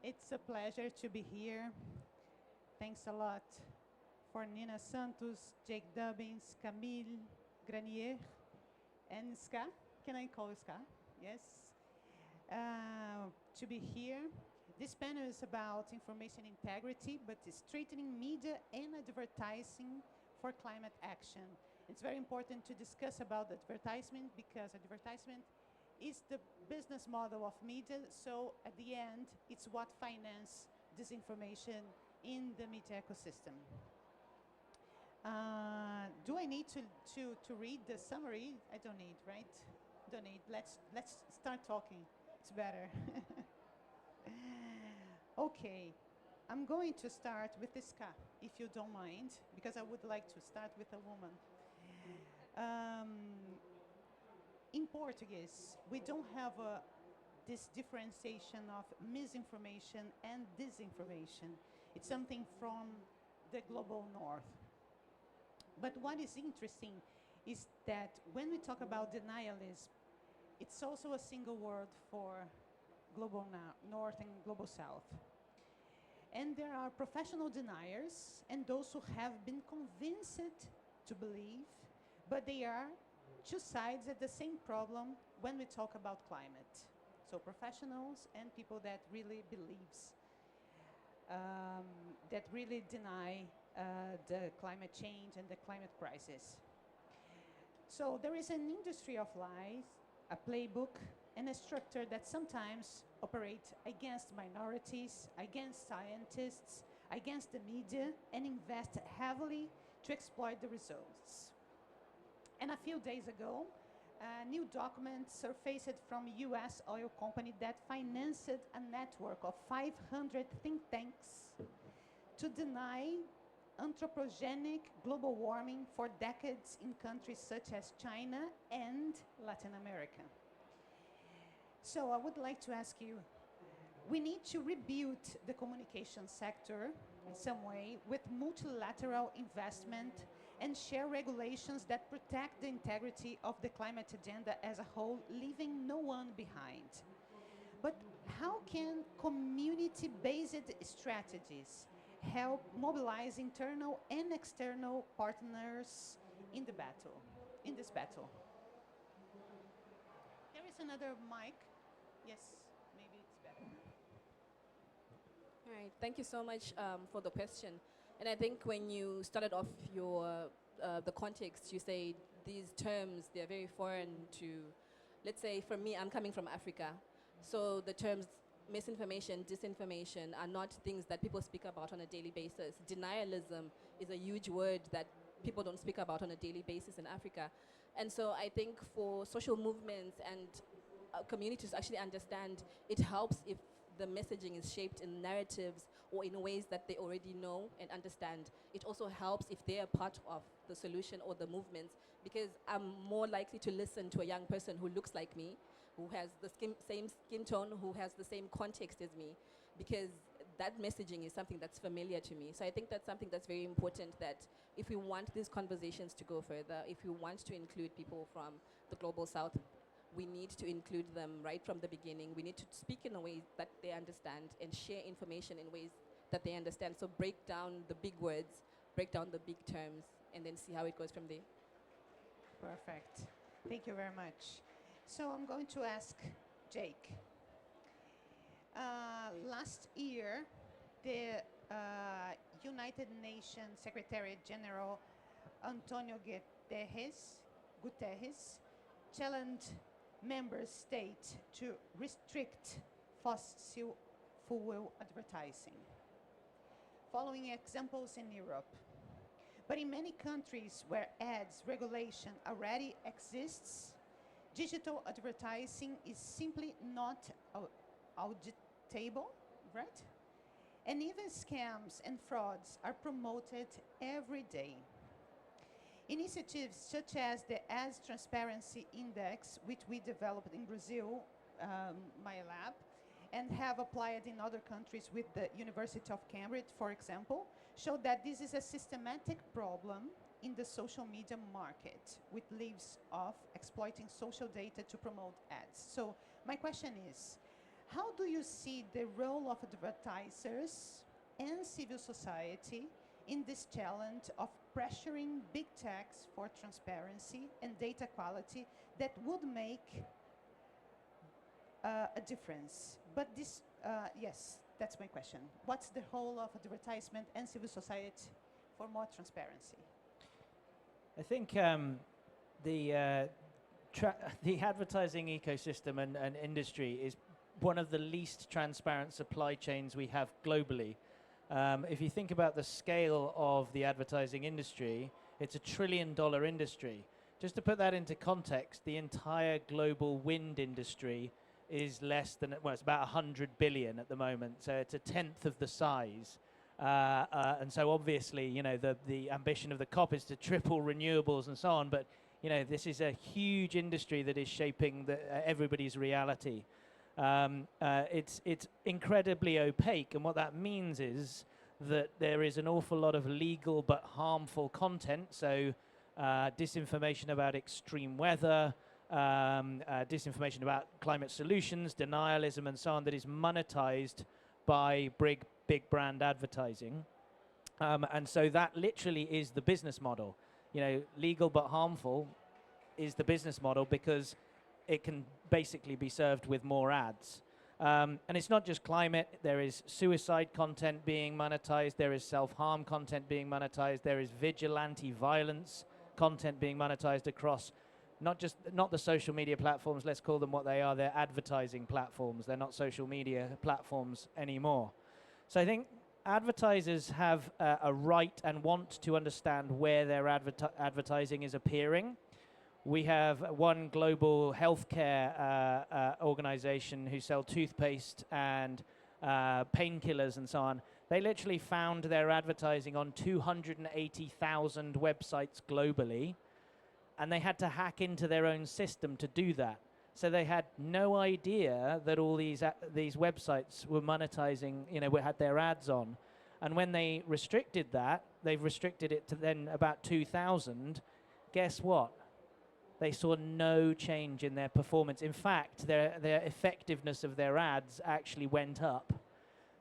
It's a pleasure to be here. Thanks a lot for Nina Santos, Jake Dubbins, Camille Granier, and Ska. Can I call Ska? Yes. To be here. This panel is about information integrity, but strengthening media and advertising for climate action. It's very important to discuss about advertisement because advertisement is the business model of media. So at the end, it's what finance disinformation in the media ecosystem. Do I need to read the summary? I don't need, right? Don't need. Let's start talking. It's better. Okay. I'm going to start with Iska, if you don't mind, because I would like to start with a woman. In Portuguese, we don't have this differentiation of misinformation and disinformation. It's something from the global north. But what is interesting is that when we talk about denialism, it's also a single word for global north and global south. And there are professional deniers and those who have been convinced to believe, but they are two sides at the same problem when we talk about climate. So professionals and people that really believes, that really deny the climate change and the climate crisis. So there is an industry of lies, a playbook, and a structure that sometimes operate against minorities, against scientists, against the media, and invest heavily to exploit the results. And a few days ago, a new document surfaced from a US oil company that financed a network of 500 think tanks to deny anthropogenic global warming for decades in countries such as China and Latin America. So I would like to ask you, we need to rebuild the communication sector in some way with multilateral investment and share regulations that protect the integrity of the climate agenda as a whole, leaving no one behind. But how can community-based strategies help mobilize internal and external partners in the battle, in this battle? There is another mic. Yes, maybe it's better. All right, thank you so much for the question. And I think when you started off your the context, you say these terms, they're very foreign to, let's say for me, I'm coming from Africa. So the terms misinformation, disinformation are not things that people speak about on a daily basis. Denialism is a huge word that people don't speak about on a daily basis in Africa. And so I think for social movements and communities to actually understand, it helps if the messaging is shaped in narratives or in ways that they already know and understand. It also helps if they are part of the solution or the movements, because I'm more likely to listen to a young person who looks like me, who has the same skin tone, who has the same context as me, because that messaging is something that's familiar to me. So I think that's something that's very important, that if we want these conversations to go further, if we want to include people from the global south, we need to include them right from the beginning. We need to speak in a way that they understand and share information in ways that they understand. So break down the big words, break down the big terms, and then see how it goes from there. Perfect. Thank you very much. So I'm going to ask Jake. Last year, the United Nations Secretary General Antonio Guterres challenged member states to restrict fossil fuel advertising, following examples in Europe. But in many countries where ads regulation already exists, digital advertising is simply not auditable, right? And even scams and frauds are promoted every day. Initiatives such as the Ads Transparency Index, which we developed in Brazil, my lab, and have applied in other countries with the University of Cambridge, for example, show that this is a systematic problem in the social media market, which lives off exploiting social data to promote ads. So my question is, how do you see the role of advertisers and civil society in this challenge of pressuring big techs for transparency and data quality that would make a difference? But this, yes, that's my question. What's the role of advertisement and civil society for more transparency? I think the advertising ecosystem and industry is one of the least transparent supply chains we have globally. If you think about the scale of the advertising industry, it's $1 trillion industry. Just to put that into context, the entire global wind industry is less than, well, it's about 100 billion at the moment, so it's a tenth of the size. And so obviously, you know, the ambition of the COP is to triple renewables and so on, but, you know, this is a huge industry that is shaping everybody's reality. It's incredibly opaque, and what that means is that there is an awful lot of legal but harmful content, so disinformation about extreme weather, disinformation about climate solutions, denialism and so on, that is monetized by big brand advertising. And so that literally is the business model. You know, legal but harmful is the business model because it can basically be served with more ads. And it's not just climate, there is suicide content being monetized, there is self-harm content being monetized, there is vigilante violence content being monetized across not the social media platforms, let's call them what they are, they're advertising platforms, they're not social media platforms anymore. So I think advertisers have a right and want to understand where their advertising is appearing. We have one global healthcare organization who sell toothpaste and painkillers and so on. They literally found their advertising on 280,000 websites globally, and they had to hack into their own system to do that. So they had no idea that all these websites were monetizing, you know, had their ads on. And when they restricted that, they've restricted it to then about 2,000. Guess what? They saw no change in their performance. In fact, their effectiveness of their ads actually went up.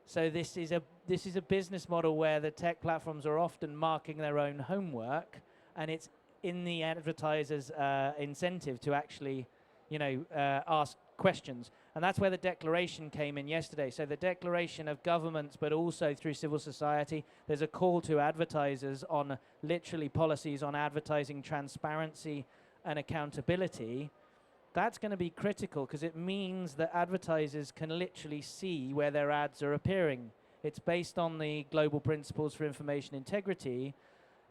So this is a business model where the tech platforms are often marking their own homework, and it's in the advertiser's incentive to actually, you know, ask questions. And that's where the declaration came in yesterday. So the declaration of governments, but also through civil society, there's a call to advertisers on literally policies on advertising transparency and accountability. That's going to be critical because it means that advertisers can literally see where their ads are appearing. It's based on the global principles for information integrity.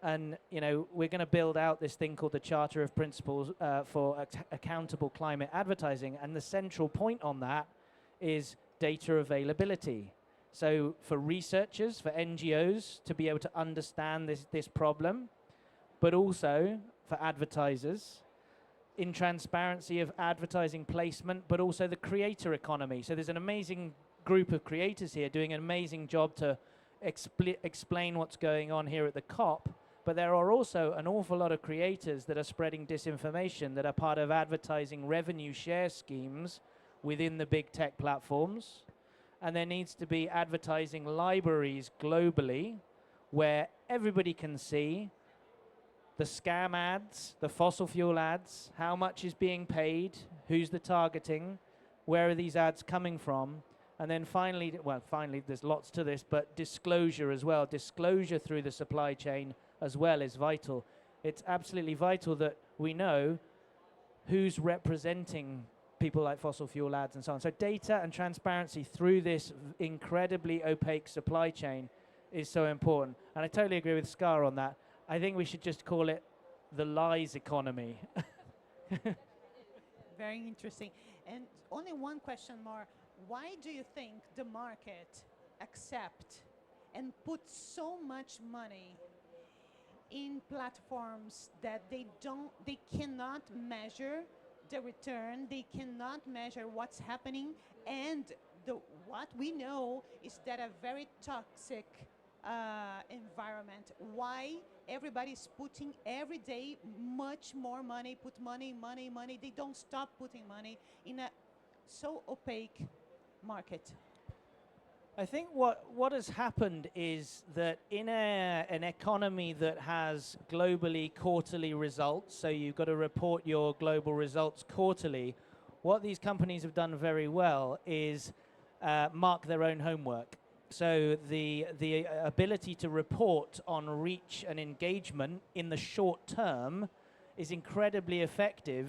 And, you know, we're going to build out this thing called the Charter of Principles for Accountable Climate Advertising. And the central point on that is data availability. So for researchers, for NGOs to be able to understand this problem, but also for advertisers in transparency of advertising placement, but also the creator economy. So there's an amazing group of creators here doing an amazing job to explain what's going on here at the COP. But there are also an awful lot of creators that are spreading disinformation that are part of advertising revenue share schemes within the big tech platforms. And there needs to be advertising libraries globally where everybody can see the scam ads, the fossil fuel ads, how much is being paid, who's the targeting, where are these ads coming from. And then finally, there's lots to this, but disclosure as well. Disclosure through the supply chain as well is vital. It's absolutely vital that we know who's representing people like fossil fuel ads and so on. So data and transparency through this incredibly opaque supply chain is so important. And I totally agree with Scar on that. I think we should just call it the lies economy. Very interesting. And only one question more. Why do you think the market accept and put so much money in platforms that they cannot measure the return, they cannot measure what's happening, and what we know is that a very toxic environment. Why everybody's putting every day much more money, put money. They don't stop putting money in a so opaque market? I think what has happened is that in an economy that has globally quarterly results, so you've got to report your global results quarterly, what these companies have done very well is mark their own homework. So the ability to report on reach and engagement in the short term is incredibly effective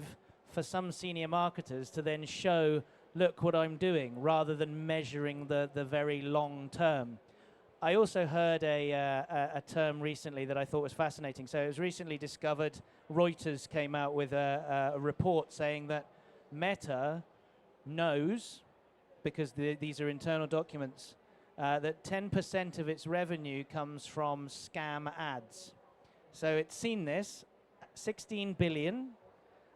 for some senior marketers to then show, look what I'm doing, rather than measuring the very long term. I also heard a term recently that I thought was fascinating. So it was recently discovered, Reuters came out with a report saying that Meta knows, because these are internal documents, that 10% of its revenue comes from scam ads. So it's seen this, 16 billion,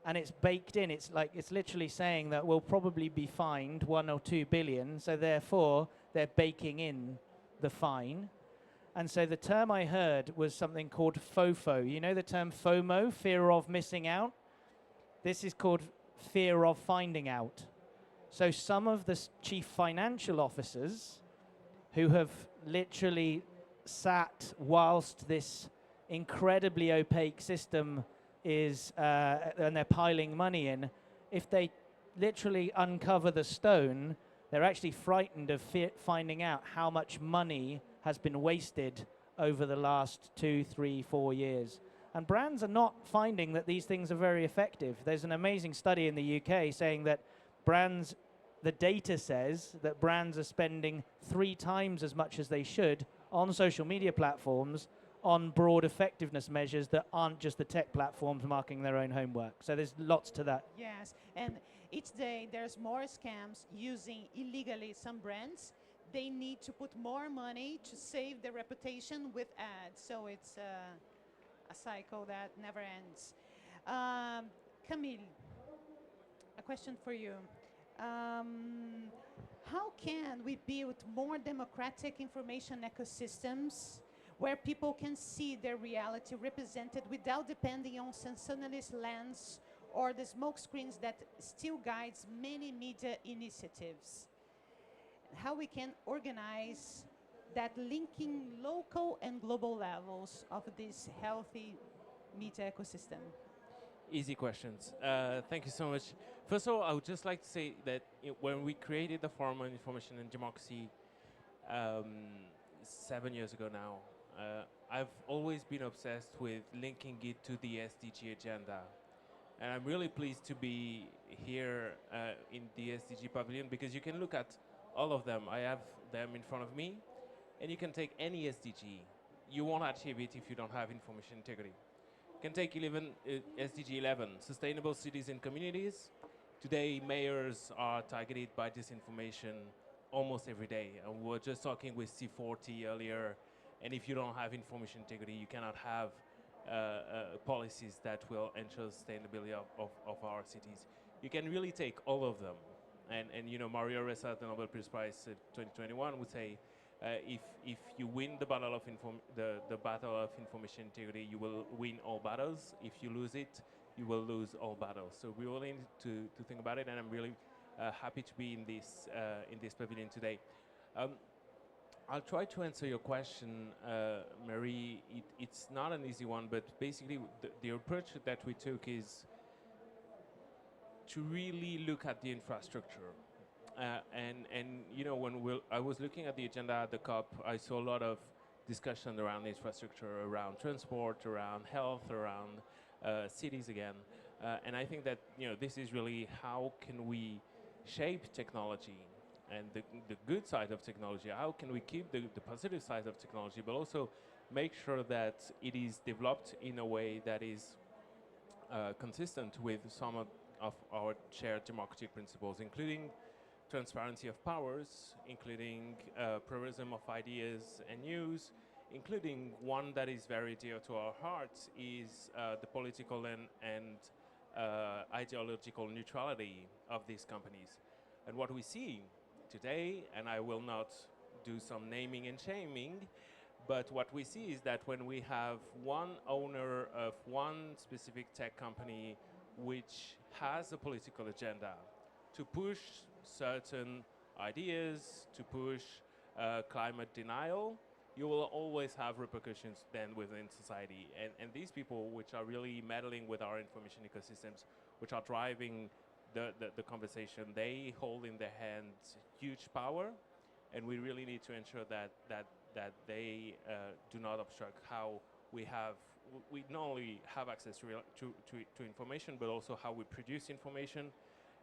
and it's baked in. It's literally saying that we'll probably be fined 1 or 2 billion, so therefore they're baking in the fine. And so the term I heard was something called FOFO. You know the term FOMO, fear of missing out? This is called fear of finding out. So some of the chief financial officers who have literally sat whilst this incredibly opaque system is, and they're piling money in, if they literally uncover the stone, they're actually frightened of finding out how much money has been wasted over the last 2, 3, 4 years. And brands are not finding that these things are very effective. There's an amazing study in the UK saying that brands, the data says that brands are spending 3 times as much as they should on social media platforms on broad effectiveness measures that aren't just the tech platforms marking their own homework. So there's lots to that. Yes, and each day there's more scams using illegally some brands. They need to put more money to save their reputation with ads. So it's a cycle that never ends. Camille, a question for you. How can we build more democratic information ecosystems where people can see their reality represented without depending on sensationalist lens or the smoke screens that still guides many media initiatives? How we can organize that linking local and global levels of this healthy media ecosystem? Easy questions. Thank you so much. First of all, I would just like to say that when we created the Forum on Information and Democracy 7 years ago now, I've always been obsessed with linking it to the SDG agenda. And I'm really pleased to be here in the SDG pavilion, because you can look at all of them. I have them in front of me, and you can take any SDG. You won't achieve it if you don't have information integrity. You can take SDG 11, Sustainable Cities and Communities. Today, mayors are targeted by disinformation almost every day. And we were just talking with C40 earlier, and if you don't have information integrity, you cannot have policies that will ensure sustainability of our cities. You can really take all of them. And you know, Mario Ressa, the Nobel Peace Prize 2021, would say, if you win the battle of the battle of information integrity, you will win all battles. If you lose it, you will lose all battles. So we really need to think about it, and I'm really happy to be in this pavilion today. I'll try to answer your question, Marie. It's not an easy one, but basically the approach that we took is to really look at the infrastructure. And you know, when I was looking at the agenda at the COP, I saw a lot of discussion around infrastructure, around transport, around health, around cities again. And I think that, you know, this is really how can we shape technology and the good side of technology. How can we keep the positive side of technology, but also make sure that it is developed in a way that is consistent with some of our shared democratic principles, including transparency of powers, including pluralism of ideas and news, including one that is very dear to our hearts is the political and ideological neutrality of these companies. And what we see today, and I will not do some naming and shaming, but what we see is that when we have one owner of one specific tech company which has a political agenda to push certain ideas, to push climate denial, you will always have repercussions then within society. And these people, which are really meddling with our information ecosystems, which are driving the conversation, they hold in their hands huge power, and we really need to ensure that they do not obstruct how we not only have access to information, but also how we produce information.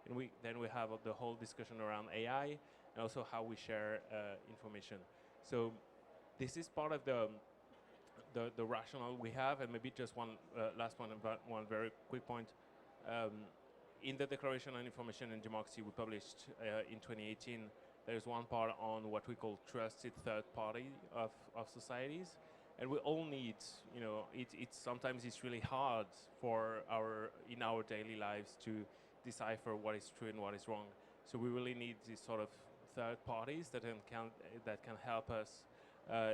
And then we have the whole discussion around AI, and also how we share information. So this is part of the rationale we have. And maybe just one last one, about one very quick point. Um, in the Declaration on Information and Democracy we published in 2018, there's one part on what we call trusted third party of societies. And we all need, it's sometimes it's really hard in our daily lives to decipher what is true and what is wrong. So we really need these sort of third parties that can help us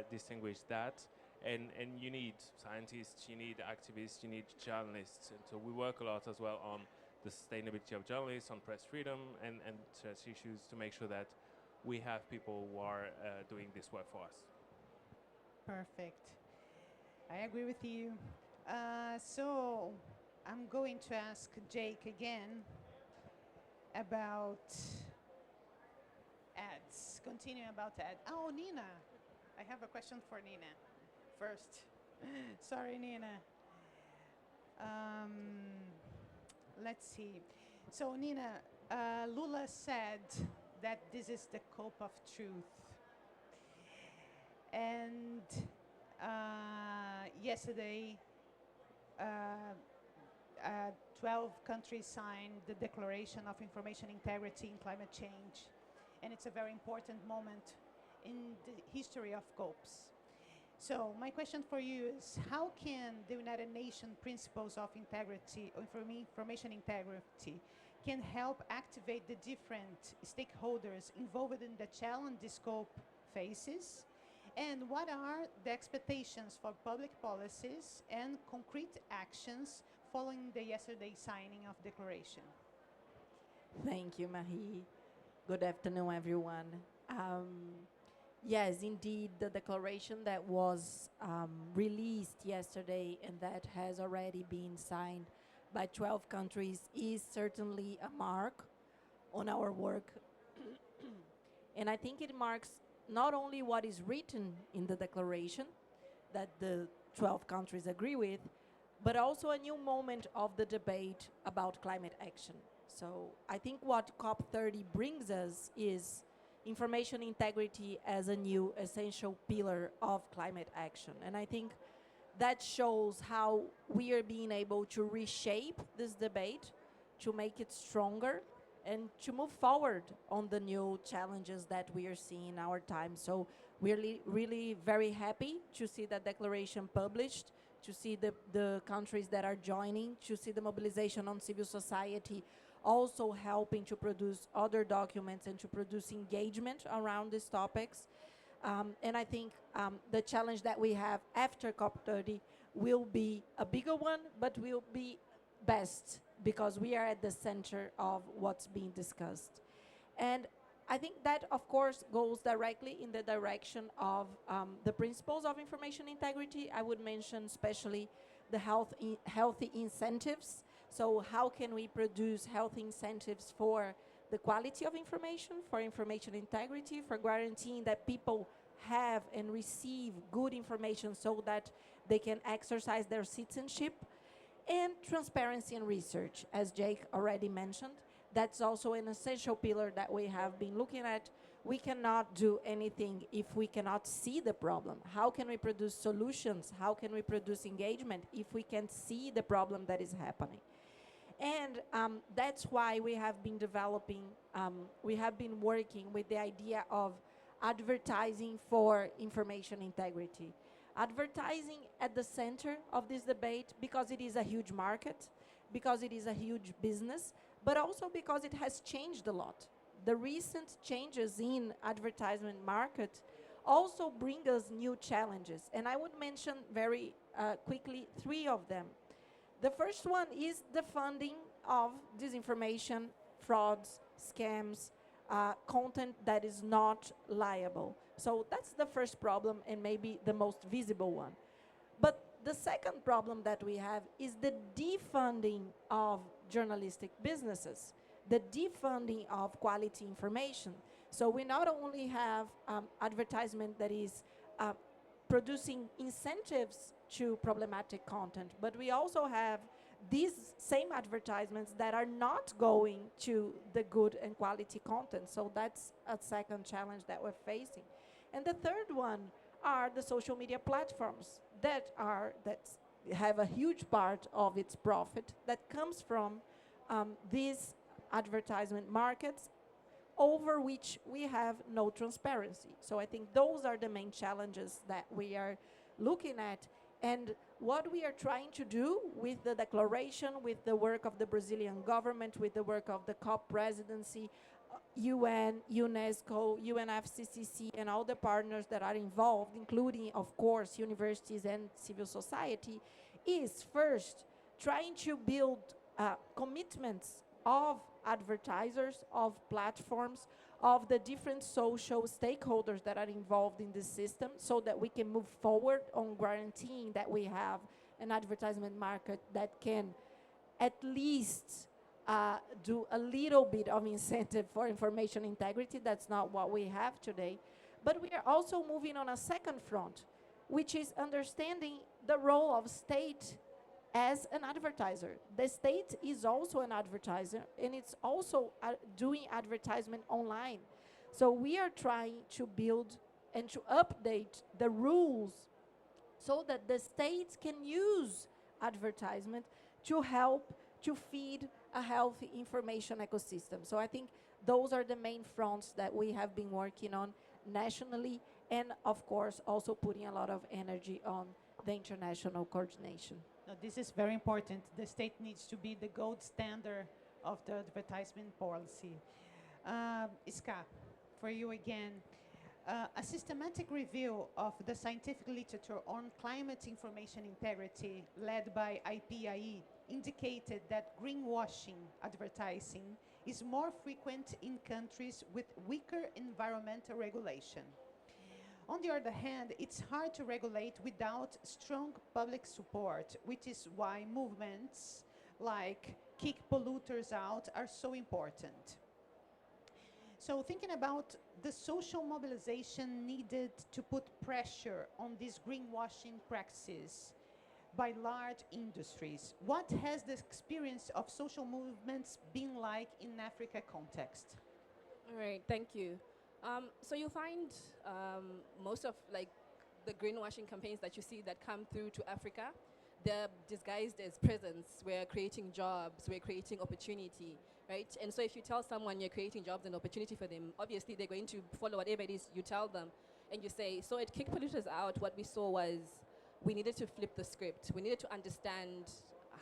distinguish that. And you need scientists, you need activists, you need journalists. And so we work a lot as well on the sustainability of journalists, on press freedom, and such issues, to make sure that we have people who are doing this work for us. Perfect. I agree with you. So I'm going to ask Jake again about ads. Continue about ads. Oh, Nina. I have a question for Nina first. Sorry, Nina. Let's see. So, Nina, Lula said that this is the cope of truth. And yesterday, 12 countries signed the Declaration of Information Integrity and Climate Change. And it's a very important moment in the history of COPs. So my question for you is, how can the United Nations principles of integrity, or information integrity, can help activate the different stakeholders involved in the challenge this scope faces? And what are the expectations for public policies and concrete actions following the yesterday signing of declaration? Thank you, Marie. Good afternoon, everyone. Yes, indeed, the declaration that was released yesterday and that has already been signed by 12 countries is certainly a mark on our work. And I think it marks not only what is written in the declaration that the 12 countries agree with, but also a new moment of the debate about climate action. So I think what COP30 brings us is information integrity as a new essential pillar of climate action. And I think that shows how we are being able to reshape this debate, to make it stronger, and to move forward on the new challenges that we are seeing in our time. So we're really very happy to see that declaration published, to see the countries that are joining, to see the mobilization on civil society also helping to produce other documents and to produce engagement around these topics. And I think the challenge that we have after COP30 will be a bigger one, but will be best because we are at the center of what's being discussed. And I think that, of course, goes directly in the direction of the principles of information integrity. I would mention especially the healthy incentives. So how can we produce healthy incentives for the quality of information, for information integrity, for guaranteeing that people have and receive good information so that they can exercise their citizenship, and transparency and research, as Jake already mentioned. That's also an essential pillar that we have been looking at. We cannot do anything if we cannot see the problem. How can we produce solutions? How can we produce engagement if we can see the problem that is happening? And that's why we have been developing, we have been working with the idea of advertising for information integrity. Advertising at the center of this debate because it is a huge market, because it is a huge business, but also because it has changed a lot. The recent changes in advertisement market also bring us new challenges. And I would mention very quickly 3 of them. The first one is the funding of disinformation, frauds, scams, content that is not liable. So that's the first problem and maybe the most visible one. But the second problem that we have is the defunding of journalistic businesses, the defunding of quality information. So we not only have advertisement that is producing incentives to problematic content, but we also have these same advertisements that are not going to the good and quality content. So that's a second challenge that we're facing. And the third one are the social media platforms that have a huge part of its profit that comes from these advertisement markets over which we have no transparency. So I think those are the main challenges that we are looking at. And what we are trying to do with the declaration, with the work of the Brazilian government, with the work of the COP presidency, UN, UNESCO, UNFCCC, and all the partners that are involved, including, of course, universities and civil society, is first trying to build commitments of advertisers, of platforms, of the different social stakeholders that are involved in this system so that we can move forward on guaranteeing that we have an advertisement market that can at least do a little bit of incentive for information integrity. That's not what we have today. But we are also moving on a second front, which is understanding the role of state as an advertiser. The state is also an advertiser, and it's also doing advertisement online. So we are trying to build and to update the rules so that the states can use advertisement to help to feed a healthy information ecosystem. So I think those are the main fronts that we have been working on nationally, and of course also putting a lot of energy on the international coordination. No, this is very important. The state needs to be the gold standard of the advertisement policy. Iska, for you again, a systematic review of the scientific literature on climate information integrity led by IPIE indicated that greenwashing advertising is more frequent in countries with weaker environmental regulation. On the other hand, it's hard to regulate without strong public support, which is why movements like Kick Polluters Out are so important. So thinking about the social mobilization needed to put pressure on these greenwashing practices by large industries, what has the experience of social movements been like in Africa context? All right, thank you. So you'll find most of the greenwashing campaigns that you see that come through to Africa, they're disguised as presence. We're creating jobs, we're creating opportunity, right? And so if you tell someone you're creating jobs and opportunity for them, obviously they're going to follow whatever it is you tell them. And you say, so at Kick Polluters Out, what we saw was we needed to flip the script. We needed to understand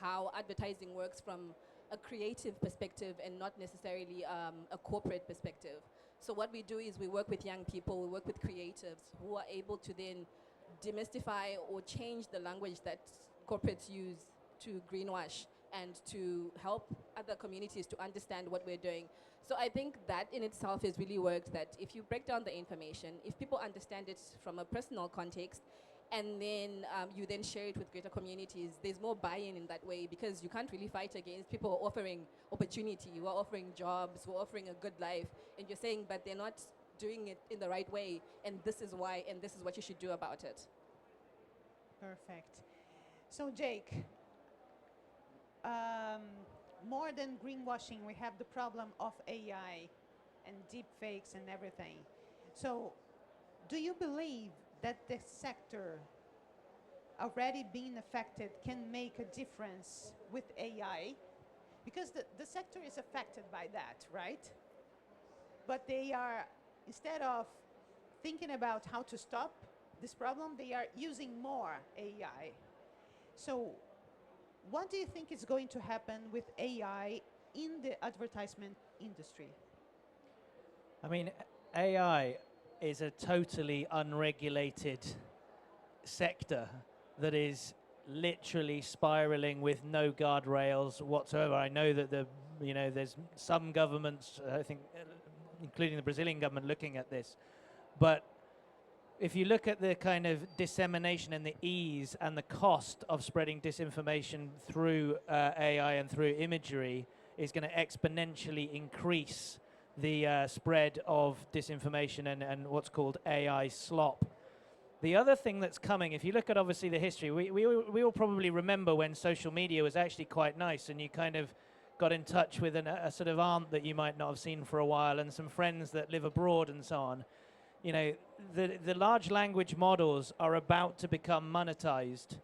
how advertising works from a creative perspective and not necessarily a corporate perspective. So what we do is we work with young people, we work with creatives who are able to then demystify or change the language that corporates use to greenwash and to help other communities to understand what we're doing. So I think that in itself has really worked, that if you break down the information, if people understand it from a personal context, and then you then share it with greater communities, there's more buy-in in that way, because you can't really fight against people who are offering opportunity, who are offering jobs, who are offering a good life, and you're saying, but they're not doing it in the right way, and this is why, and this is what you should do about it. Perfect. So Jake, more than greenwashing, we have the problem of AI and deep fakes and everything. So do you believe that the sector already being affected can make a difference with AI? Because the sector is affected by that, right? But they are, instead of thinking about how to stop this problem, they are using more AI. So what do you think is going to happen with AI in the advertisement industry? I mean, AI is a totally unregulated sector that is literally spiraling with no guardrails whatsoever. I know that there's some governments, I think including the Brazilian government, looking at this. But if you look at the kind of dissemination and the ease and the cost of spreading disinformation through AI and through imagery is going to exponentially increase the spread of disinformation and what's called AI slop. The other thing that's coming, if you look at obviously the history, we all probably remember when social media was actually quite nice and you kind of got in touch with a sort of aunt that you might not have seen for a while and some friends that live abroad and so on. You know, the large language models are about to become monetized.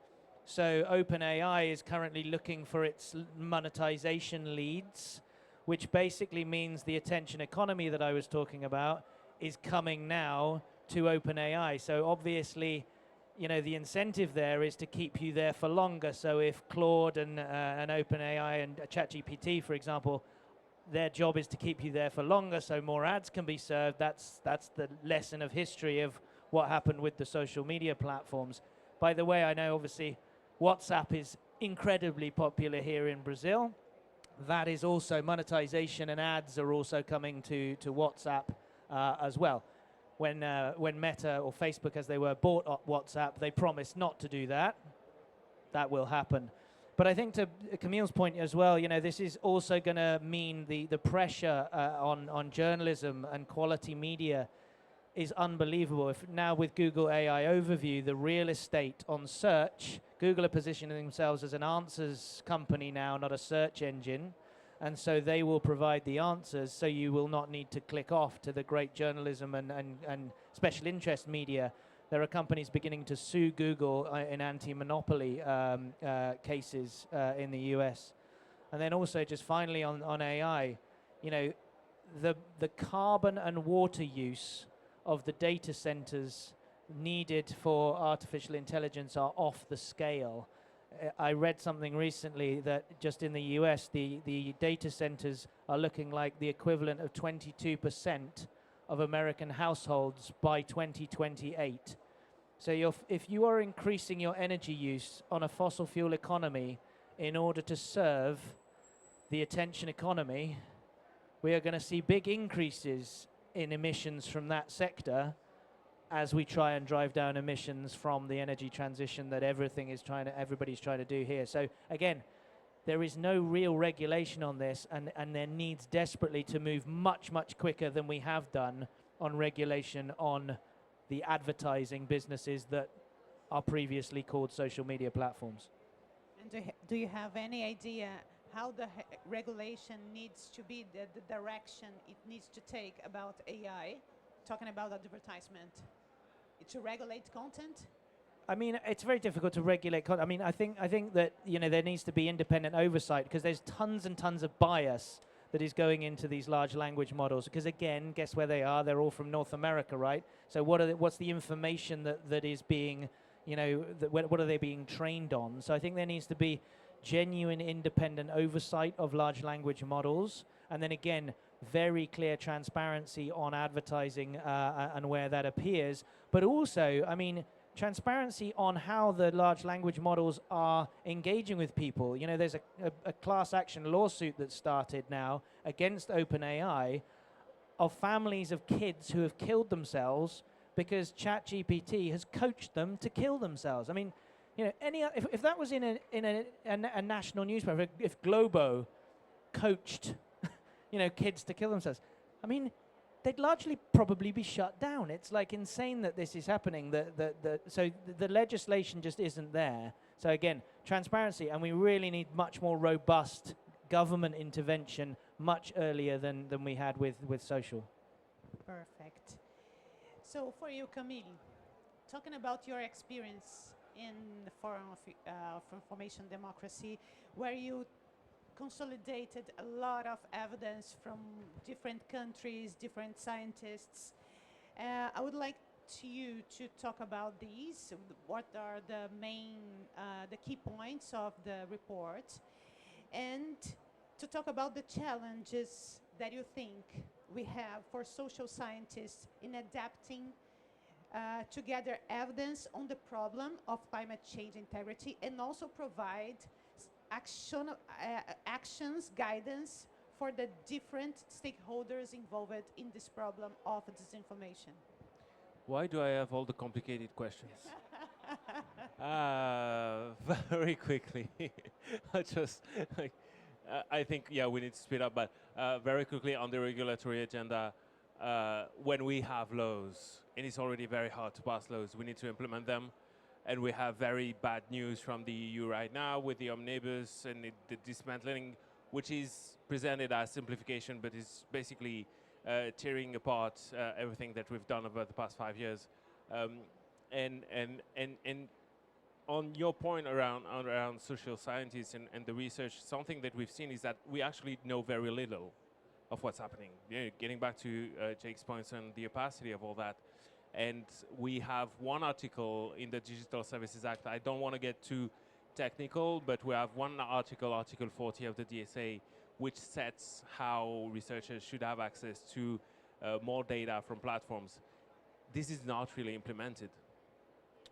So OpenAI is currently looking for its monetization leads, which basically means the attention economy that I was talking about is coming now to OpenAI. So obviously, you know, the incentive there is to keep you there for longer. So if Claude and OpenAI and ChatGPT, for example, their job is to keep you there for longer so more ads can be served. That's the lesson of history of what happened with the social media platforms. By the way, I know obviously WhatsApp is incredibly popular here in Brazil. That is also monetization, and ads are also coming to WhatsApp as well. When Meta or Facebook, as they were, bought WhatsApp, they promised not to do that. That will happen. But I think to Camille's point as well, you know, this is also going to mean the pressure on journalism and quality media is unbelievable. If now with Google AI Overview, the real estate on search, Google are positioning themselves as an answers company now, not a search engine. And so they will provide the answers, so you will not need to click off to the great journalism and special interest media. There are companies beginning to sue Google in anti-monopoly cases in the US. And then also just finally on AI, you know, the carbon and water use of the data centers needed for artificial intelligence are off the scale. I read something recently that just in the US, the data centers are looking like the equivalent of 22% of American households by 2028. So if you are increasing your energy use on a fossil fuel economy in order to serve the attention economy, we are going to see big increases in emissions from that sector as we try and drive down emissions from the energy transition that everybody's trying to do here. So again, there is no real regulation on this, and there needs desperately to move much, much quicker than we have done on regulation on the advertising businesses that are previously called social media platforms. And do you have any idea how the regulation needs to be, the direction it needs to take about AI, talking about advertisement, to regulate content? I mean, it's very difficult to regulate content. I mean, I think that, you know, there needs to be independent oversight because there's tons and tons of bias that is going into these large language models. Because again, guess where they are? They're all from North America, right? So what's the information that is being, you know, what are they being trained on? So I think there needs to be genuine independent oversight of large language models, and then again, very clear transparency on advertising and where that appears. But also, I mean, transparency on how the large language models are engaging with people. You know, there's a class action lawsuit that started now against OpenAI of families of kids who have killed themselves because ChatGPT has coached them to kill themselves. I mean, you know, if that was in a national newspaper, if Globo coached, you know, kids to kill themselves, I mean, they'd largely probably be shut down. It's like insane that this is happening. So the legislation just isn't there. So again, transparency, and we really need much more robust government intervention much earlier than we had with social. Perfect. So for you, Camille, talking about your experience in the Forum of Information Democracy, where you consolidated a lot of evidence from different countries, different scientists. I would like you to talk about these. What are the main, the key points of the report, and to talk about the challenges that you think we have for social scientists in adapting to gather evidence on the problem of climate change integrity, and also provide actions, guidance for the different stakeholders involved in this problem of disinformation? Why do I have all the complicated questions? Very quickly. I just like, I think yeah we need to speed up, but very quickly on the regulatory agenda, when we have laws and it's already very hard to pass laws, we need to implement them, and we have very bad news from the EU right now with the omnibus and the dismantling, which is presented as simplification, but is basically tearing apart everything that we've done over the past 5 years. And on your point around social scientists and the research, something that we've seen is that we actually know very little of what's happening. You know, getting back to Jake's points on the opacity of all that, and we have one article in the Digital Services Act. I don't want to get too technical, but we have one article, Article 40 of the DSA, which sets how researchers should have access to more data from platforms. This is not really implemented.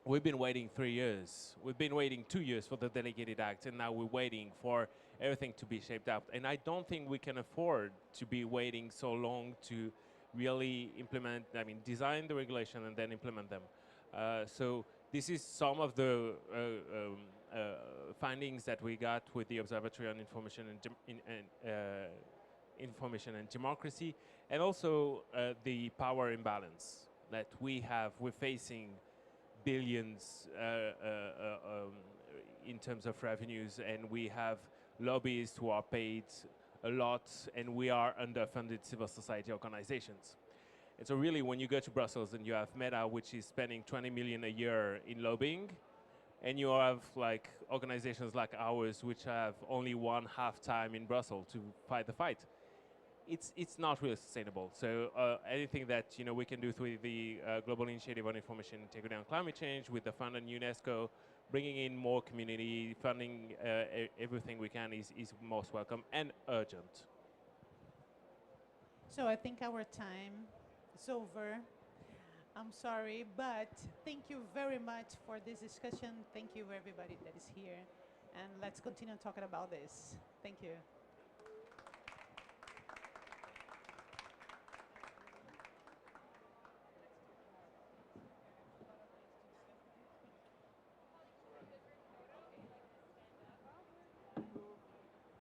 We've been waiting 3 years. We've been waiting 2 years for the Delegated Act, and now we're waiting for everything to be shaped up. And I don't think we can afford to be waiting so long to really implement, I mean, design the regulation and then implement them. So this is some of the findings that we got with the Observatory on Information Information and Democracy, and also the power imbalance that we have. We're facing billions in terms of revenues, and we have lobbyists who are paid a lot, and we are underfunded civil society organizations. And so really, when you go to Brussels and you have Meta, which is spending 20 million a year in lobbying, and you have like organizations like ours, which have only one half time in Brussels to fight the fight, it's not really sustainable. So anything that we can do through the Global Initiative on Information Integrity and Climate Change, with the fund and UNESCO, bringing in more community funding, everything we can is most welcome and urgent. So I think our time is over. I'm sorry, but thank you very much for this discussion. Thank you everybody that is here, and let's continue talking about this. Thank you.